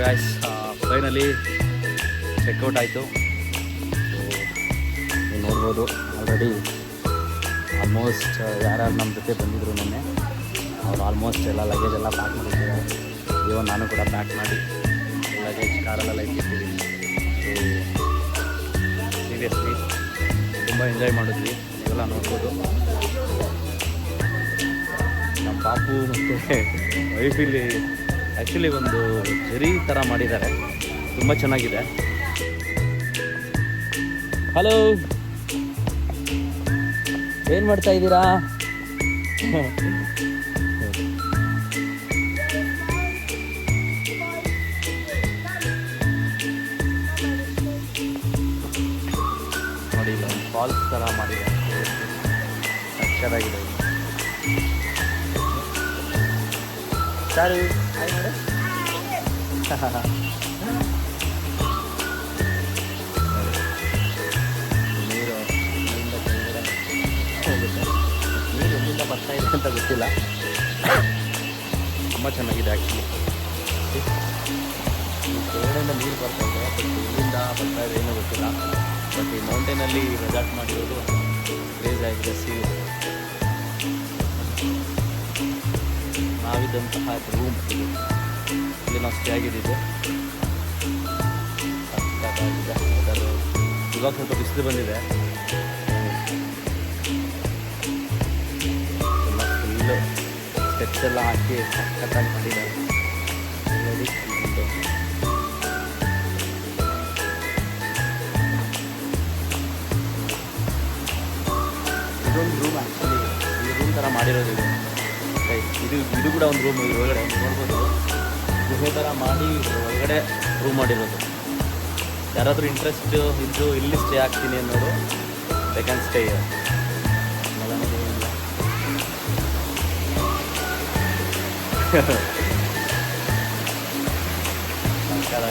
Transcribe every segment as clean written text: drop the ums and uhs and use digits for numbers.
Guys, finally checkout ಆಯಿತು. ನೀವು ನೋಡ್ಬೋದು ಆಲ್ರೆಡಿ ಆಲ್ಮೋಸ್ಟ್ ಯಾರ್ಯಾರು ನಮ್ಮ ಜೊತೆ ಬಂದಿದ್ರು ನೆನ್ನೆ ಅವ್ರು ಆಲ್ಮೋಸ್ಟ್ ಎಲ್ಲ ಲಗೇಜ್ ಎಲ್ಲ ಪ್ಯಾಕ್ ಮಾಡಿದ್ದಾರೆ. ಇವನ್ ನಾನು ಕೂಡ ಪ್ಯಾಕ್ ಮಾಡಿ ಲಗೇಜ್ ಕಾರಲ್ಲೆಲ್ಲ ಇಟ್ಟಿದ್ದೀನಿ. ಸೊ ಸೀರಿಯಸ್ಲಿ ತುಂಬ ಎಂಜಾಯ್ ಮಾಡಿದ್ವಿ, ನೀವೆಲ್ಲ ನೋಡ್ಬೋದು. ನಮ್ಮ ಪಾಪು ಮತ್ತು ವೈಫಿಲ್ಲಿ ಆ್ಯಕ್ಚುಲಿ ಒಂದು ಜರಿ ಥರ ಮಾಡಿದ್ದಾರೆ, ತುಂಬ ಚೆನ್ನಾಗಿದೆ. ಹಲೋ, ಏನು ಮಾಡ್ತಾ ಇದ್ದೀರಾ? ನೋಡಿ, ಒಂದು ಫಾಲ್ಸ್ ಥರ ಮಾಡಿದ್ದಾರೆ, ಸಕ್ಕತ್ತಾಗಿದೆ. ಸಾರು ಹಾಯ್ ಮಾಡು. ನೀರು ಇಲ್ಲಿಂದ ಕೆಳಗಡೆ ಹೋಗುತ್ತೆ. ನೀರು ಎಲ್ಲಿಂದ ಬರ್ತಾ ಇದೆ ಅಂತ ಗೊತ್ತಿಲ್ಲ, ತುಂಬ ಚೆನ್ನಾಗಿದೆ ಆ್ಯಕ್ಚುಲಿ. ಈ ಕೆಳಗಡೆಯಿಂದ ನೀರು ಬರ್ತಾ ಇದೆ, ಬಟ್ ಎಲ್ಲಿಂದ ಬರ್ತಾ ಇದೆ ಏನೋ ಗೊತ್ತಿಲ್ಲ. ಬಟ್ ಈ ಮೌಂಟೇನಲ್ಲಿ ರೆಸಾರ್ಟ್ ಮಾಡಿರೋದು ಕ್ರೇಜ್ ಆಗಿದೆ. ನಾವಿದ್ದಂತಹ ರೂಮ್ ಇಲ್ಲಿ ನಾವು ಸ್ಟೇ ಆಗಿದ್ದು. ಸಕ್ಕತ್ತಾಗಿದೆ ವೆದರು. ಇವಾಗ ಸ್ವಲ್ಪ ಬಿಸಿಲು ಬಂದಿದೆ, ಎಲ್ಲ ಫುಲ್ಲು ಸ್ಟೆಪ್ಸ್ ಎಲ್ಲ ಹಾಕಿ ಸಕ್ಕತ್ತಾಗಿ ಮಾಡಿದ್ದಾರೆ. ನೋಡಿ, ಇದೊಂದು ರೂಮ್ ಆ್ಯಕ್ಚುಲಿ ಈ ರೂಮ್ ಥರ ಮಾಡಿರೋದು ಇದು ಕೂಡ ಒಂದು ರೂಮ್ ಒಳಗಡೆ ನೋಡ್ಬೋದು. ಗುಹೆ ಥರ ಮಾಡಿ ಒಳಗಡೆ ರೂಮ್ ಮಾಡಿರೋದು. ಯಾರಾದರೂ ಇಂಟ್ರೆಸ್ಟ್ ಇದ್ದು ಇಲ್ಲಿ ಸ್ಟೇ ಆಗ್ತೀನಿ ಅನ್ನೋರು ದೇ ಕ್ಯಾನ್ ಸ್ಟೇ.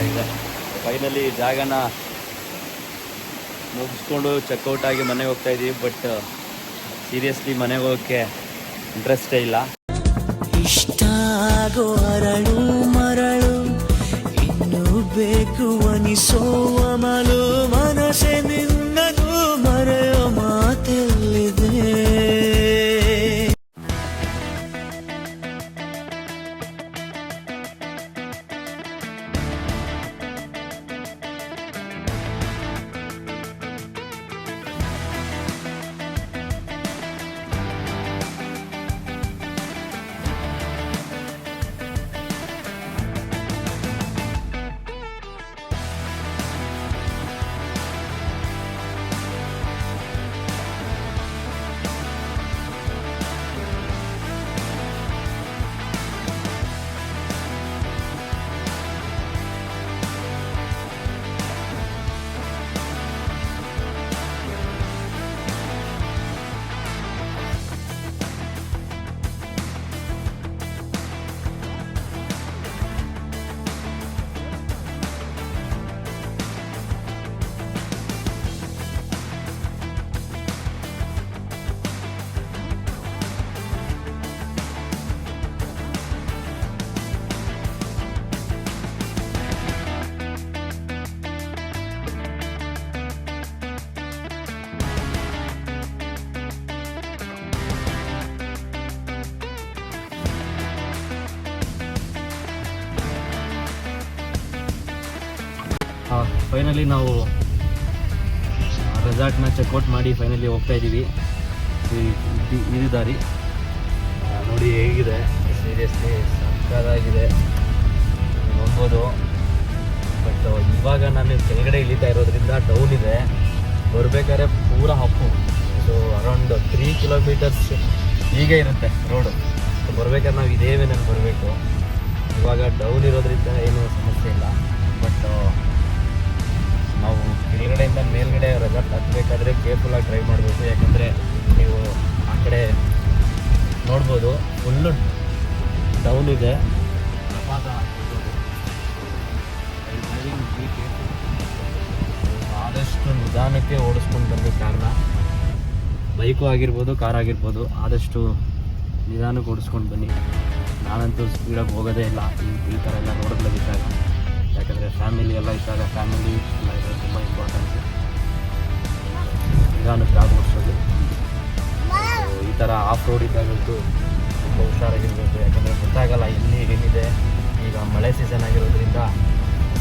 ಇದೆ. ಫೈನಲಿ ಜಾಗನ ಮುಗಿಸ್ಕೊಂಡು ಚೆಕ್ಔಟ್ ಆಗಿ ಮನೆಗೆ ಹೋಗ್ತಾ ಇದ್ದೀವಿ. ಬಟ್ ಸೀರಿಯಸ್ಲಿ ಮನೆಗೆ ಹೋಗೋಕ್ಕೆ ಇಂಟ್ರೆಸ್ಟೇ ಇಲ್ಲ. ಇಷ್ಟಾಗೋ ಅರಳು ಮರಳು ಇನ್ನು ಬೇಕು ಅನಿಸೋವ ಮಲು ಮನಸ್ಸೆ ನಿನ್ನದು ಮರೆಯೋ ಮಾತೆಲ್ಲಿದೆ. ಫೈನಲಿ ನಾವು ರೆಸಾರ್ಟ್ನ ಚೆಕ್ಔಟ್ ಮಾಡಿ ಫೈನಲಿ ಹೋಗ್ತಾ ಇದ್ದೀವಿ. ಇದು ದಾರಿ ನೋಡಿ ಹೇಗಿದೆ, ಸೀರಿಯಸ್ಲಿ ಸಕ್ಕತ್ತಾಗಿದೆ ನೋಡ್ಬೋದು. ಬಟ್ ಇವಾಗ ನಾನು ಕೆಳಗಡೆ ಇಳಿತಾ ಇರೋದ್ರಿಂದ ಡೌನ್ ಇದೆ. ಬರಬೇಕಾದ್ರೆ ಪೂರ ಅಪ್ಪು. ಸೊ ಅರೌಂಡ್ 3 ಕಿಲೋಮೀಟರ್ಸ್ ಹೀಗೆ ಇರುತ್ತೆ ರೋಡು. ಸೊ ಬರ್ಬೇಕಾದ್ರೆ ನಾವು ಇದೇ ವೇನಲ್ಲಿ ಬರಬೇಕು. ಇವಾಗ ಡೌನ್ ಇರೋದ್ರಿಂದ ಏನೂ ಸಮಸ್ಯೆ ಇಲ್ಲ. ಬಟ್ ನಾವು ಕೆಳಗಡೆಯಿಂದ ಮೇಲ್ಗಡೆ ರೆಸಾರ್ಟ್ ಹತ್ತಬೇಕಾದ್ರೆ ಕೇರ್ಫುಲ್ಲಾಗಿ ಡ್ರೈವ್ ಮಾಡಬೇಕು. ಯಾಕಂದರೆ ನೀವು ಆ ಕಡೆ ನೋಡ್ಬೋದು ಫುಲ್ಲು ಡೌನ್ ಇದೆ. ಆದಷ್ಟು ನಿಧಾನಕ್ಕೆ ಓಡಿಸ್ಕೊಂಡು ಬನ್ನಿ ಕಾರ್ನ. ಬೈಕು ಆಗಿರ್ಬೋದು, ಕಾರ್ ಆಗಿರ್ಬೋದು, ಆದಷ್ಟು ನಿಧಾನಕ್ಕೆ ಓಡಿಸ್ಕೊಂಡು ಬನ್ನಿ. ನಾನಂತೂ ಸ್ಪೀಡಾಗಿ ಹೋಗೋದೇ ಇಲ್ಲ ಈ ಥರ ಎಲ್ಲ ರೋಡ್ಗಳು ಬಿದ್ದಾಗ. ಹೋಗ್ಬೇಕಾದ್ರೆ ಫ್ಯಾಮಿಲಿ ಎಲ್ಲ ಇರೋದು ತುಂಬ ಇಂಪಾರ್ಟೆಂಟ್. ನಿಧಾನಕ್ಕೆ ಯಾರು ಓಡಿಸೋದು. ಈ ಥರ ಆಫ್ ರೋಡ್ ಇದ್ದಾಗಂತೂ ತುಂಬ ಹುಷಾರಾಗಿರಬೇಕು, ಯಾಕಂದರೆ ಗೊತ್ತಾಗಲ್ಲ ಎಲ್ಲಿ ಏನಿದೆ. ಈಗ ಮಳೆ ಸೀಸನ್ ಆಗಿರೋದ್ರಿಂದ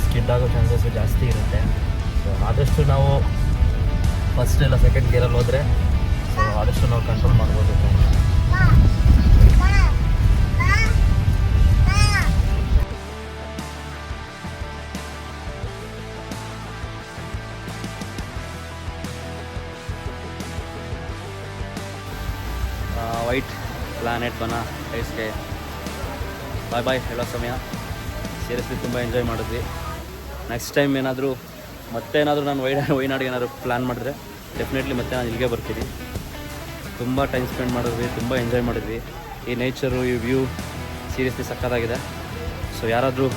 ಸ್ಕಿಡ್ ಆಗೋ ಚಾನ್ಸಸ್ಸು ಜಾಸ್ತಿ ಇರುತ್ತೆ. ಸೊ ಆದಷ್ಟು ನಾವು ಫಸ್ಟ್ ಇಲ್ಲ ಸೆಕೆಂಡ್ ಗೇರಲ್ಲಿ ಹೋದರೆ ಸೊ ಆದಷ್ಟು ನಾವು ಕಂಟ್ರೋಲ್ ಮಾಡ್ಬೋದು. ವೈಟ್ ಪ್ಲಾನೆಟ್ ಬನ ಐಸ್ಗೆ ಬಾಯ್ ಬಾಯ್ ಹೇಳೋ ಸಮಯ. ಸೀರಿಯಸ್ಲಿ ತುಂಬ ಎಂಜಾಯ್ ಮಾಡಿದ್ವಿ. ನೆಕ್ಸ್ಟ್ ಟೈಮ್ ಏನಾದರೂ ಮತ್ತೇನಾದರೂ ನಾನು ವೈನಾಡಿಗೆ ಏನಾದರೂ ಪ್ಲ್ಯಾನ್ ಮಾಡಿದ್ರೆ ಡೆಫಿನೆಟ್ಲಿ ಮತ್ತೆ ನಾನು ಇಲ್ಲಿಗೆ ಬರ್ತೀನಿ. ತುಂಬ ಟೈಮ್ ಸ್ಪೆಂಡ್ ಮಾಡಿದ್ವಿ, ತುಂಬ ಎಂಜಾಯ್ ಮಾಡಿದ್ವಿ. ಈ ನೇಚರು, ಈ ವ್ಯೂ ಸೀರಿಯಸ್ಲಿ ಸಕ್ಕತ್ತಾಗಿದೆ. ಸೊ ಯಾರಾದರೂ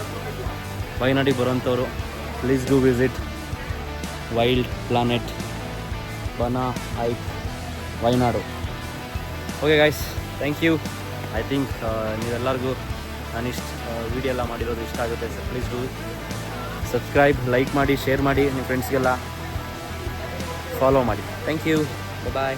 ವೈನಾಡಿಗೆ ಬರೋಂಥವ್ರು please do visit wild planet ಬನ ಹೈಕ್ Wayanad. Okay guys, thank you. I think ನೀವೆಲ್ಲರಿಗೂ ನಾನು ವಿಡಿಯೋ ಎಲ್ಲ ಮಾಡಿರೋದು ಇಷ್ಟ ಆಗುತ್ತೆ. So please do subscribe, like ಮಾಡಿ, ಶೇರ್ ಮಾಡಿ, ನಿಮ್ಮ ಫ್ರೆಂಡ್ಸ್ಗೆಲ್ಲ ಫಾಲೋ ಮಾಡಿ. Thank you, bye.